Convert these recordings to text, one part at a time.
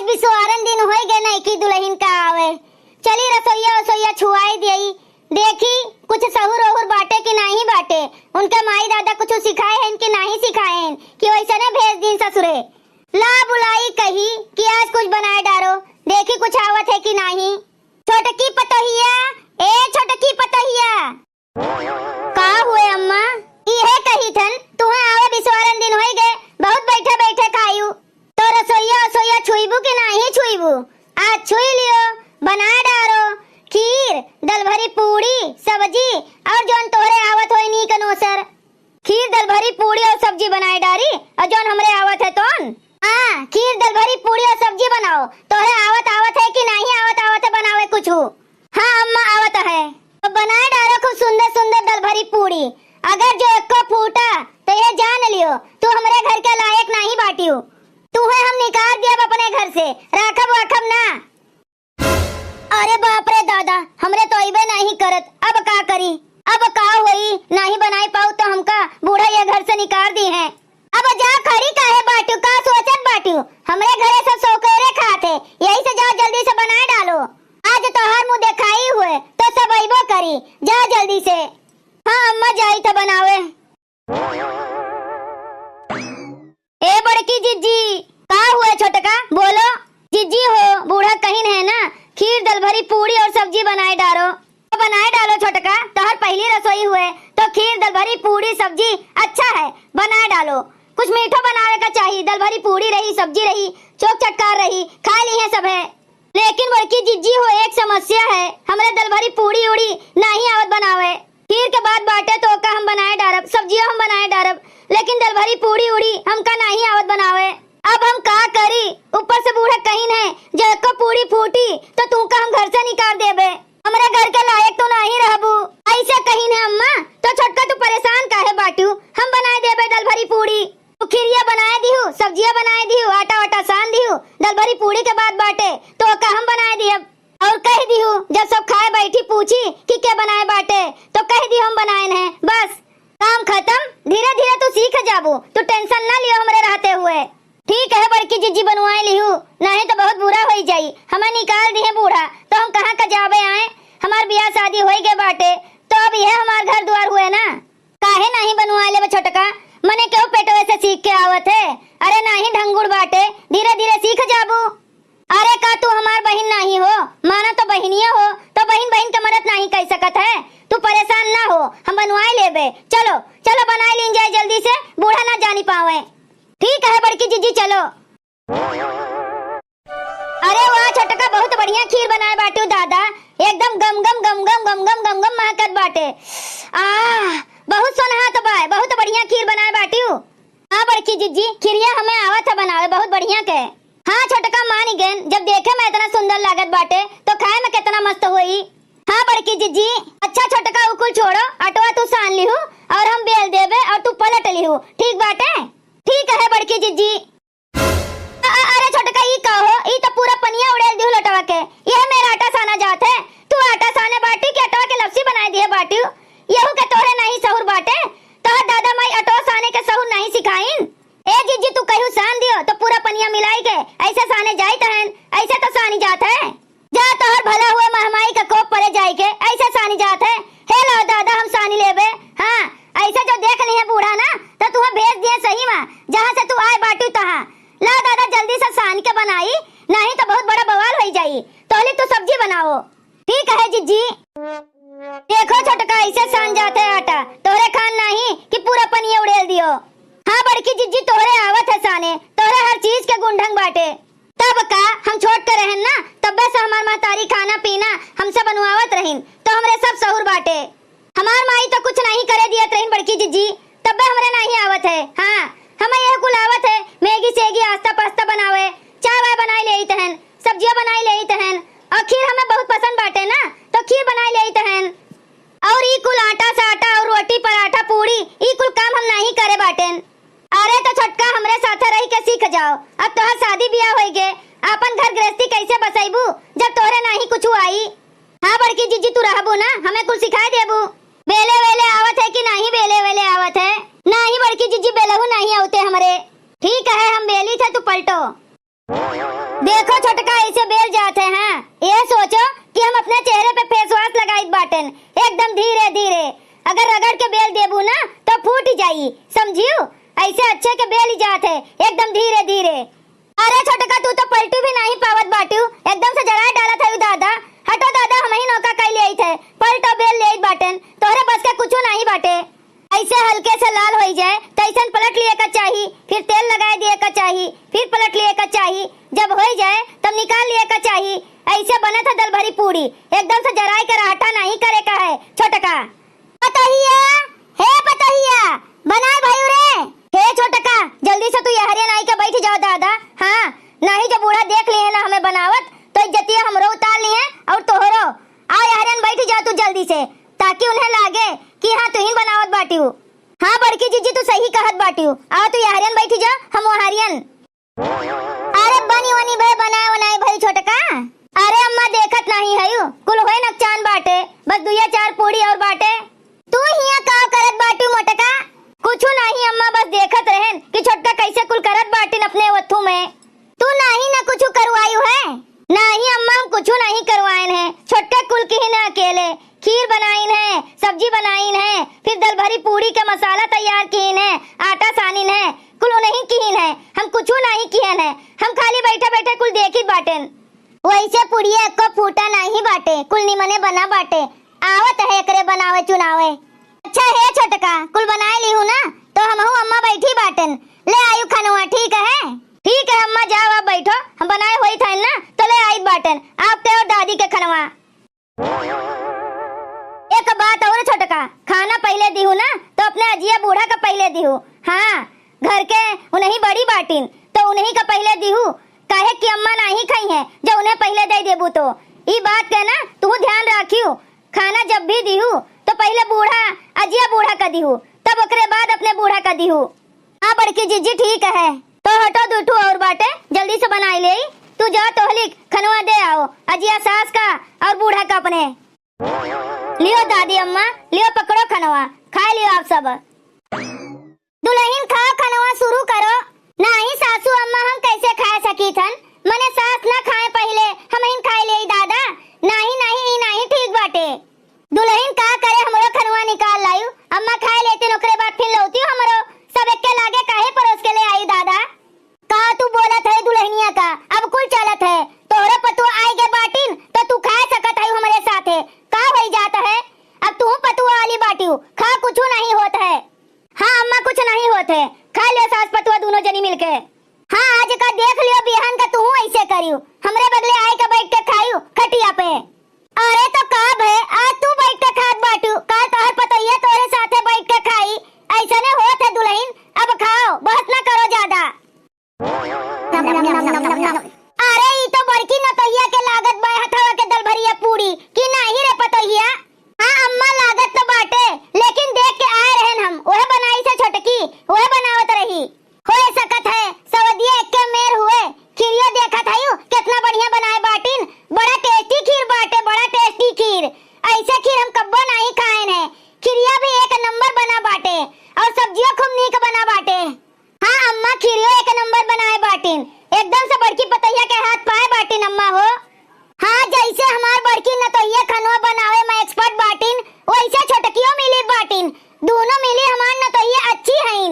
बिसवारन दिन होई गए नहीं कि दुल्हन का आवे। चली रसोईया रसोईया छुआई देई, देखी कुछ सहूर ओहुर बाटे कि नहीं बाटे। उनके माई दादा कुछ सिखाए हैं कि नहीं सिखाए हैं कि वैसे ने भेज दी ससुरे। ला बुलाई कही कि आज कुछ बनाए डारो, देखी कुछ आवत है कि नहीं। छोटकी पतोहिया, ए छोटकी पतोहिया, का हुए अम्मा? ये कही थन तुम्हें आवे बिसवारन दिन होई गए, बहुत बैठे बैठे खायू। तो रसोईया रसोईया छुईबू कि नहीं छुईबू? आज छुई लियो, बना डारो खीर, दल भरी पूड़ी, सब्जी और जोन तोहरे आवत होई नी कनोसर। खीर दल भरी पूड़ी और सब्जी बनाए डारी और जोन हमरे आवत है तोन। हां, खीर दल भरी पूड़ी और सब्जी बनाओ। तोहरे आवत है कि नहीं आवत है बनावे कुछ? हां अम्मा आवत है। तो बनाए डारो खूब सुंदर सुंदर दल भरी पूड़ी। अगर जो एक को फूटा तो ये जान लियो तू हमरे घर के लायक नहीं बाटियो। तुम्हें हम निकाल दिया अपने घर से, राखब वाखब ना। अरे बाप रे दादा, हमरे तो इबे नहीं करत, अब का करी? अब का होई? नहीं बनाई पाऊ तो हमका बूढ़ा ये घर से निकाल दी है। अब जा खरी काहे बाटू, का सोचत बाटू? हमरे घरे सब सौकरे खाते, यही से जाओ जल्दी से बनाए डालो। आज तोहार मुंह दिखाई हुए तो सब अइबो करी, जा जल्दी से। हाँ अम्मा जाई तो बनावे। ए बड़की जिज्जी, का हुए छोटका? बोलो। जिज्जी हो, बूढ़ा कहीं है ना, खीर दल भरी पूड़ी और सब्जी बनाए डालो। तो बनाए डालो छोटका, तोहर पहली रसोई हुए तो खीर दल भरी पूड़ी सब्जी अच्छा है, बनाए डालो। कुछ मीठो बनावे का चाहिए, दल भरी पूड़ी रही, सब्जी रही, चोक चटकार रही, खा ली है सब है। लेकिन बड़की जिज्जी हो, एक समस्या है, हमरे दल भरी पूड़ी उड़ी नहीं आवत बनावे। खीर के बाद बाटे तो का हम बनाए डारब, सब्जियों हम बनाए डारब, लेकिन दल भरी पूड़ी उड़ी हमका नहीं आवत बनावे। अब हम का करी? ऊपर से बूढ़ा कहीं है, जो को पूड़ी फूटी तो तू का हम घर से निकाल देबे। हमरे घर के लायक तो नहीं रहबू। ऐसा कहीं है अम्मा, तो छोटका तू परेशान काहे बाटू? हम बनाए देबे दल भरी पूड़ी। तू खीरिया बनाए दिहू, सब्जियां बनाए दिहू, आटा वाटा सान दिहू, दल भरी पूड़ी के बाद बाटे तो का हम बनाए दिहब। और कह दिहू जब सब खाए बैठी पूछी कि क्या बनाए बाटे तो कह दी हम बनाए हैं, बस काम खत्म। धीरे धीरे तू सीख जाबू, तू टेंशन ना लियो हमरे रहते हुए। ठीक है बड़की जिज्जी, बनवाए लिहू, नहीं तो बहुत बुरा हो जाई। हमें निकाल दी है बूढ़ा तो हम कहाँ का जाबे आए? हमार ब्याह शादी हो गए बाटे तो अब यह हमार घर द्वार हुए ना। काहे नहीं बनवा ले छोटका? मने क्यों पेटवे से सीख के आवत है? अरे नहीं ढंगुड़ बाटे, धीरे धीरे सीख जाबू। अरे का तू हमार बहन नहीं हो? माना तो बहनिया हो तो बहन बहन के मदद नहीं कर सकत है। तू परेशान ना हो, हम बनवाए लेबे। चलो चलो बनाए लीन जाए जल्दी से, बूढ़ा ना जानी पावे। ठीक है बड़की जिज्जी, चलो। अरे वाह छोटका, बहुत बढ़िया खीर बनाए बाटू दादा, एकदम गम गम गम गम गम गम गम गम महकत बाटे। बहुत सोनहात बा, बहुत बढ़िया खीर बनाए बाटू। हाँ बड़की जिज्जी, खीरिया हमें आवत है बनावे, बहुत बढ़िया के। हाँ छोटका मान गए, जब देखे मैं इतना सुंदर लागत बाटे तो खाए में कितना मस्त हुई। हाँ बड़की जिज्जी। अच्छा छोटका उकुल छोड़ो, अटवा तू सान लिहू और हम बेल देबे और तू पलट लिहू, ठीक बाटे? ठीक है बड़की जिज्जी। अरे छोटका ई कहो, ई तो पूरा पनिया उड़ेल दिहू लटवा के। यह मेरा आटा साना जात है, तू आटा साने बाटी के अटवा के लपसी बनाए दिए बाटी। यहू के तोरे नहीं सहूर बाटे, तोहर दादा माई अटवा साने के सहूर नहीं सिखाइन। ए जिज्जी तू कहू सान दियो तो पूरा पनिया मिलाई के ऐसे साने जाई तहन, ऐसे तो सानी जात है। जा तोहर भला हुए महमाई का कोप परे जाई के ऐसे सानी जात है। हे लो दादा हम सानी लेबे। हां ऐसे जो देख ली है बूढ़ा ना तो तू भेज दिए सही में, जहां से तू आए बाटू तहां। ला दादा जल्दी से सान के बनाई, नहीं तो बहुत बड़ा बवाल हो जाई। तोली तू सब्जी बनाओ। ठीक है जिज्जी। देखो छोटका ऐसे सान जाते आटा, तोरे खान नहीं कि पूरा पनिया उड़ेल दियो। हाँ बड़की जिज्जी, तोरे आवत है साने, तोरे हर चीज के गुंढंग बाटे। तब का हम छोट के रहन ना, तब्बे से हमार महतारी खाना पीना हमसे बनवावत रहिन तो हमरे सब सहूर बाटे। हमार माई तो कुछ नहीं करे दियत रहिन बड़की जिज्जी, तब्बे हमरे नहीं आवत है। हाँ हमें यह कुल आवत है, मैगी सेगी आस्ता पास्ता बनावे, चाय वाय बनाई ले तहन, सब्जियां बनाई ले तहन, और खीर हमें बहुत पसंद बाटे ना तो खीर बनाई ले तहन। और ई कुल आटा साटा और रोटी पराठा पूड़ी ई कुल काम हम नहीं करे बाटेन। अरे तो छोटका हमरे साथे रही के सीख जाओ। अब तोहर शादी ब्याह होई गे, अपन घर गृहस्थी कैसे बसाइबू जब तोरे नहीं कुछ आई? हाँ बड़की जिज्जी तू रहबू ना, हमें कुछ सिखाई देबू। बेले वेले आवत है कि नहीं बेले वेले आवत है? नहीं बड़की जिज्जी, बेलहू नहीं आवते हमरे। ठीक है हम बेली थे, तू पलटो। देखो छोटका ऐसे बेल जाते हैं, ये सोचो कि हम अपने चेहरे पे फेस वॉश लगाई बाटन, एकदम धीरे धीरे। अगर रगड़ के बेल देबू ना तो फूट जाई, समझियो। ऐसे अच्छे के बेल ही जाते एकदम धीरे धीरे। अरे छोटका तू तो पलटू भी नहीं पावत बाटू, एकदम से जरा डाला था दादा। हटो दादा, हम ही नौका कई ले थे, पलटो बेल ले बाटन, तोहरे बस के कुछ नहीं बाटे। ऐसे हल्के से लाल हो जाए तो ऐसा पलट लिए का चाहिए, फिर तेल लगा दिए का चाहिए, फिर पलट लिए का चाहिए, जब हो जाए तब निकाल लिए का चाहिए। ऐसे बना था दल भरी पूरी, एकदम से जराई कर आटा नहीं करे का है छोटका। पतहिया हे पतहिया, बनाए भाई रे। हे छोटका जल्दी से तू यहरिया नाई के बैठ जाओ दादा। हाँ नहीं, जब बूढ़ा देख लिए ना हमें बनावत तो इज्जतिया हमरो उतार लिए और तोहरो। आओ यहरियन बैठ जा तू जल्दी से, ताकि उन्हें लागे कि हाँ तू ही बनावत बाटियो। हाँ बड़की जीजी तू सही कहत बाटियो, आओ तू यहरियन बैठ जा, हम वहारियन। अरे बनी वनी भे बनाए बनाए भाई छोटका। अरे अम्मा देखत नहीं है यू, कुल होए नकचान बाटे, बस दुया चार पूड़ी और बाटे। तू हिया का करत बाटू मोटका? कुछू नहीं अम्मा, बस देखत रहन कि छोटका कैसे कुल करत बाटिन अपने वथू में। तू नहीं ना कुछू करवायु है? नहीं अम्मा, हम कुछू नहीं करवाइन है, छोटका कुल की ही ना अकेले खीर बनाइन है, सब्जी बनाइन है, फिर दल भरी पूड़ी का मसाला तैयार कीन है, आटा सानिन है, कुल नहीं कीन है, हम कुछू नहीं कियन है, हम खाली बैठे बैठे कुल देखी बाटेन। वैसे पुड़िया को फूटा नहीं बाटे, कुल निमने बना बाटे, आवत है एकरे बनावे चुनावे। अच्छा है छोटका, कुल बनाए ली हूँ ना तो हम अम्मा बैठी बाटन, ले आयु खनवा, ठीक है? ठीक है अम्मा, जाओ आप बैठो, हम बनाए हुई था ना तो ले आई बाटन आपके और दादी के खनवा। एक बात और छोटका, खाना पहले दी हूँ ना तो अपने अजिया बूढ़ा का पहले दी हूँ। हाँ घर के उन्हीं बड़ी बाटिन तो उन्हीं का पहले दी हूँ, काहे कि अम्मा नहीं खाई है, जब उन्हें पहले दे देबू तो। ये बात का ना तू ध्यान रखियो, खाना जब भी दी हूँ तो पहले बूढ़ा अजिया बूढ़ा का दी हूँ, तब ओकरे बाद अपने बूढ़ा का दी हूँ। हाँ बड़की जीजी ठीक है, तो हटो दूठू और बाटे जल्दी से बनाई ले। तू जा तोहली खनवा दे आओ, अजिया सास का और बूढ़ा का अपने। लियो दादी अम्मा, लियो पकड़ो खनवा, खा लियो आप सब। दुल्हन खाओ खनवा शुरू करो। नहीं सासू अम्मा, हम कैसे खा सकी थन, मने सास ना खाए पहले हम इन खाए ले दादा। नहीं नहीं नहीं ठीक बाटे, दुल्हन का करे हमरो खनवा निकाल लायू, अम्मा खाए लेते ओकरे बाद फिर लौती हमरो सब एक के लागे काहे परोस के ले आई दादा। का तू बोलत है दुल्हनिया का, अब कुल चलत है, तोहरे पतु आई के बाटिन तो तू खा सकत है हमारे साथे, का होई जाता है? अब तू पतु वाली बाटियो, खा कुछ नहीं होत है। हाँ अम्मा कुछ नहीं होत है, खा लियो सास पतुआ दोनों जनी मिलके। हाँ आज का देख लियो बिहान का तू ऐसे करियो, हमरे बगले आए के बैठ के खाइयो खटिया पे। अरे तो काब है, आज तू बैठ के खात बाटू, का तोहर पतोइया तोरे साथे बैठ के खाई, ऐसा ने होत है दुल्हन, अब खाओ, बहस ना करो ज्यादा। अरे ये तो बड़की नतैया के लागत बा हथवा के दल भरिया पूरी कि नहीं रे पतोहिया? हाँ अम्मा लागत तो बाटे, लेकिन देख के आए रहन हम, वह बनाई से छोटकी वह बनावत रही। हो सकत है सवदिया एक के मेर हुए, खीरियो देखा था यू कितना बढ़िया बनाए बाटिन, बड़ा टेस्टी खीर बाटे, बड़ा टेस्टी खीर। ऐसे खीर हम कब्बो नहीं खाए हैं, खीरिया भी एक नंबर बना बाटे और सब्जियों खूब नीक बना बाटे। हाँ अम्मा खीरियो एक नंबर बनाए बाटिन, एकदम से बड़की पतैया के हाथ पाए बाटिन अम्मा हो। हाँ जैसे हमार बड़की नतैया खनवा बनावे में एक्सपर्ट बाटिन, वैसे छोटकियो मिली बाटिन, दोनों मिली हमार नतैया अच्छी हैं।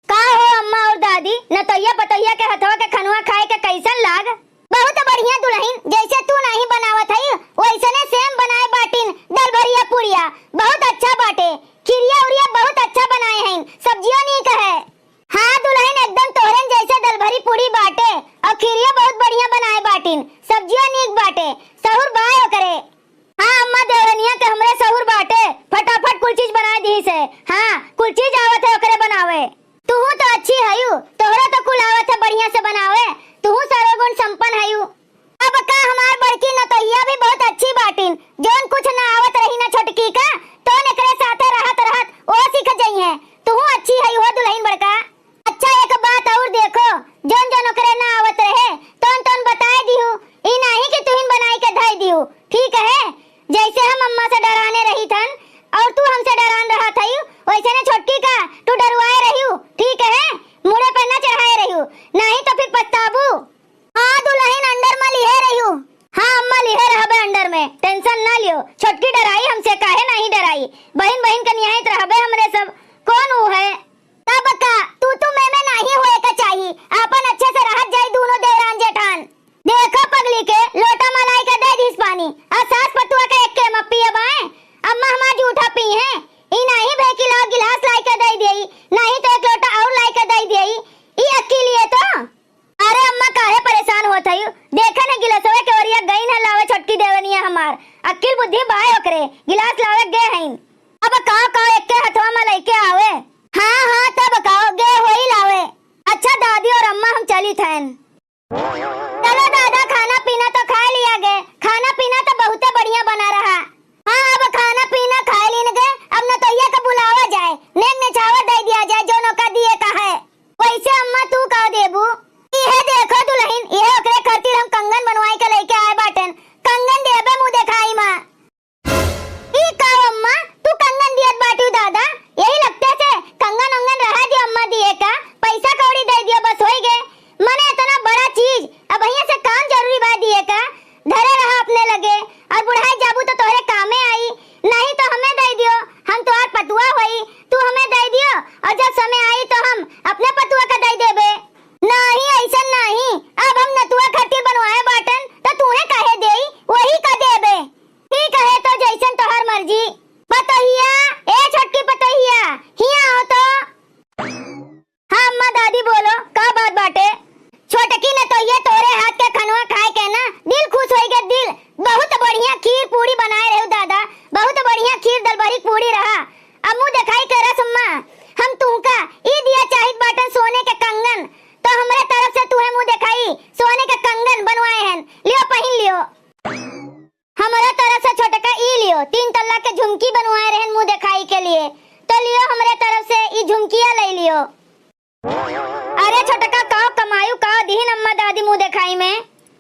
का हो अम्मा और दादी, नतैया पतैया के हथवा के खनवा खाए के कैसन लाग? बहुत बढ़िया दुल्हन, जैसे तू नहीं बनावत है वैसे ने सेम बनाए बाटिन दल भरिया पूड़िया, बहुत अच्छा बाटे, खीरिया उरिया बहुत अच्छा बनाए हैं, सब्जियों नहीं कहे। हाँ दुल्हन एकदम तोहरन जैसे दल भरी पूड़ी बाटे और खीरिया बहुत बढ़िया बनाए बाटिन, सब्जियों नीक बाटे, सहूर बायो करे। हाँ अम्मा देवरनिया के हमरे सहूर बाटे, फटाफट कुल चीज बना दी से। हाँ कुल चीज आवत है ओकरे बनावे, तू तो अच्छी हयू, तोहरा तो कुल आवत है बढ़िया से बनावे, तू सर्वगुण संपन्न हयू। अब का हमार बड़की नतैया भी बहुत अच्छी बाटिन, जोन कुछ ना आवत रही ना छोटकी का तो एकरे साथे रहत रहत वो सीख जाई है, तू अच्छी हयू हो दुल्हन बड़का। अच्छा एक बात और देखो, जोन जोन ओकरे ना आवत रहे तोन तोन बताए दिहू, ई नहीं कि तुहिन बनाई के धई दिहू, ठीक है? जैसे हम अम्मा से डराने रही थन और तू हमसे डरान रहा था वैसे ने छोटकी का तू डरवाए रही, ठीक है? मुड़े पर न चढ़ाए रही, नहीं तो फिर पछताबू। छोटकी डराई हमसे, काहे नहीं डराई? बहन बहन का नियायत रहबे हमरे सब। कौन वो है? तब का तू मैं नहीं होए का चाहिए, अपन अच्छे से रहत जाई दोनों देवरान जेठान। देखो पगली के लोटा मलाई का दे दिस पानी, और सास पतुआ का एक के मप्पी अब आए। अम्मा हमार जूठा पी है, ई नहीं भे कि लो गिलास लाई के दे देई, नहीं तो एक लोटा और लाई के दे देई। ई अकेली है तो। अरे अम्मा काहे परेशान होत हई? देखा न गिलासवे के ओरिया गई न लावे छोटकी देवनिया हमार। अक्ल बुद्धि बाय ओकरे, गिलास लावे गे हईन। अब का एक के हथवा में लेके आवे। हाँ तब काओ गे होई लावे। अच्छा दादी और अम्मा हम चली थैन। चलो दादा, खाना पीना तो खा लिया गे, खाना पीना तो बहुत बढ़िया बना रहा। हाँ अब खाना पीना खा लीन गे, अब न तो ये का बुलावा जाए, नेक नेछावा दे दिया जाए जो नौका दिए का है। वैसे अम्मा तू का देबू? ये देखो दुल्हन, ये ओकरे खातिर हम कंगन बनवाई के लेके आए बाटन। कंगन देबे मुंह देखाई मां। ई का अम्मा तू कंगन दियत बाटू दादा? यही लगते से कंगन अंगन रहा दियो अम्मा दिए का, पैसा कौड़ी दे दियो बस होई गे। मने इतना बड़ा चीज अब भैया से काम जरूरी बा दिए का, धरे रहा अपने लगे, और बुढ़ाई जाबू तो तोहरे कामे आई। नहीं तो हमें दे दियो, हम तो आज पतुआ होई, तू हमें दे दियो, और जब समय आई तो हम अपने पतुआ का दे देबे। नहीं ऐसा नहीं, अब हम नतुआ खातिर बनवाए बाटन तो तूहे काहे देई, वही का देबे। ठीक है तो जैसन तोहर मर्जी। पतोहिया, ए छोटकी पतोहिया, हिया आओ तो। हाँ अम्मा दादी बोलो, का बात बाटे? छोटकी न तो ये तोरे हाथ के खनवा खाए के ना दिल खुश होई गे दिल। बहुत बढ़िया खीर पूरी बनाए रहे दादा, बहुत बढ़िया खीर दलबरी पूरी रहा। अम्मू दिखाई के रसम्मा, हम तुमका ई दिया चाहित बाटन सोने के कंगन, तो हमरे तरफ से तुहे मुंह दिखाई सोने के कंगन बनवाए हैं, लियो पहन लियो। हमारा तरफ से छोटका ई लियो 3 तल्ला के झुमकी बनवाए रहन मुंह दिखाई के लिए, तो लियो हमरे तरफ से ई झुमकिया ले लियो। अरे छोटका का कमायू का दीन अम्मा दादी मुंह दिखाई में,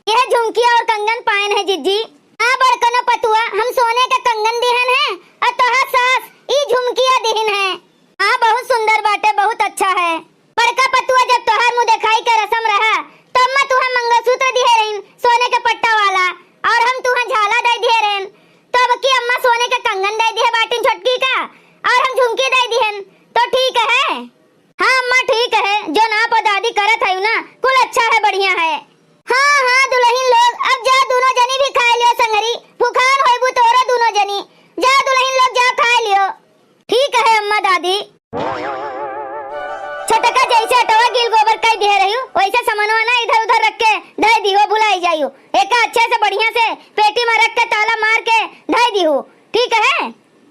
यह झुमकिया और कंगन पायन है जिज्जी। हाँ बड़कनो पतुआ, हम सोने के कंगन दिहन है, और तोहर सास ई झुमकिया दिहन है। हाँ बहुत सुंदर बाटे, बहुत अच्छा है। बड़का पतुआ जब तोहर मुंह दिखाई के रसम रहा, तो अम्मा तुहे मंगलसूत्र दिए रहन सोने के पट्टा वाला, और हम तुहे झाला दे दिए रहन। तो अब की अम्मा सोने के कंगन दे दिए बाटिन छोटकी का, और हम झुमकी दे दिहन, तो ठीक है। हाँ अम्मा ठीक है, जो नाप और दादी करत है ना कुल अच्छा है, बढ़िया है। हाँ दुल्हन लोग अब जा दोनों जनी भी खा लियो संगरी, भूखान होइबू तोरो दोनों जनी, जा दुल्हन लोग जा खा लियो। ठीक है अम्मा दादी। छोटका जैसे अटवा गिल गोबर कई दे रही हूँ, वैसे सामानवा ना इधर उधर रख के धई दियो, भुलाई जाइयो। एक अच्छे से बढ़िया से पेटी में रख के ताला मार के धई दियो, ठीक है?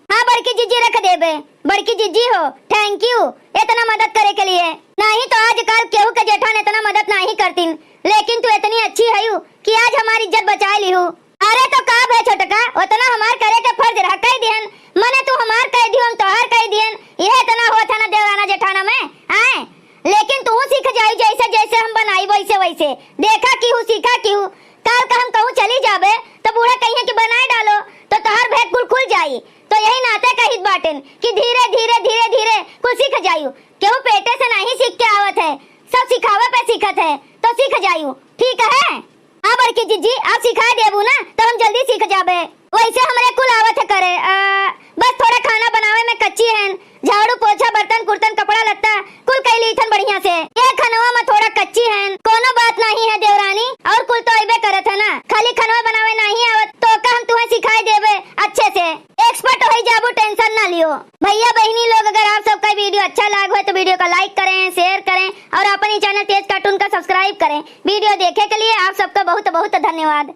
हाँ बड़की जीजी रख देबे, बड़की जीजी हो, थैंक यू इतना मदद करे के लिए। नहीं तो आजकल केहू के जेठान इतना मदद नहीं करतीन, लेकिन तू इतनी अच्छी है कि आज हमारी इज्जत बचा ली हूँ। अरे तो का भे छोटका, उतना हमार करे के फर्ज रह कई दिहन, मने तू हमार कह दियो हम तोहार कह दिहन, यह इतना होता ना देवराना जेठाना में आए। लेकिन तू सीख जाई जैसे जैसे हम बनाई वैसे वैसे, देखा की हूँ सीखा की हूँ। कल का हम कहूँ चली जाबे तो बूढ़ा कहिए कि बनाए डालो, तो तोहार भेद कुल खुल जाई। तो यही नाते का हित बाटन कि धीरे धीरे धीरे धीरे कुल सीख जायू। केहू पेटे से नहीं सीख के आवत है, सब सिखावे पे सीखत है, तो सीख जायू, ठीक है? हाँ बड़की जीजी आप सिखा देबू ना तो हम जल्दी सीख जाबे। वैसे हमरे कुल आवत है करे, बस थोड़ा खाना बनावे में कच्ची हैं, झाड़ू पोछा बर्तन कुर्तन कपड़ा लत्ता कुल कई लीथन बढ़िया से। ये खनवा में थोड़ा कच्ची हैं, कोनो बात नहीं है देवरानी, और कुल तो अइबे करत है ना, खाली खनवा बनावे नहीं आवत तो का हम तुम्हें सिखाई देबे अच्छे से, एक्सपर्ट हो जाबू, टेंशन ना लियो। भैया बहनी लोग अगर आप सबका वीडियो अच्छा लगा हो तो वीडियो को लाइक करें, शेयर करें, और अपनी चैनल तेज कार्टून का सब्सक्राइब करें। वीडियो देखे के लिए आप सबका बहुत बहुत धन्यवाद।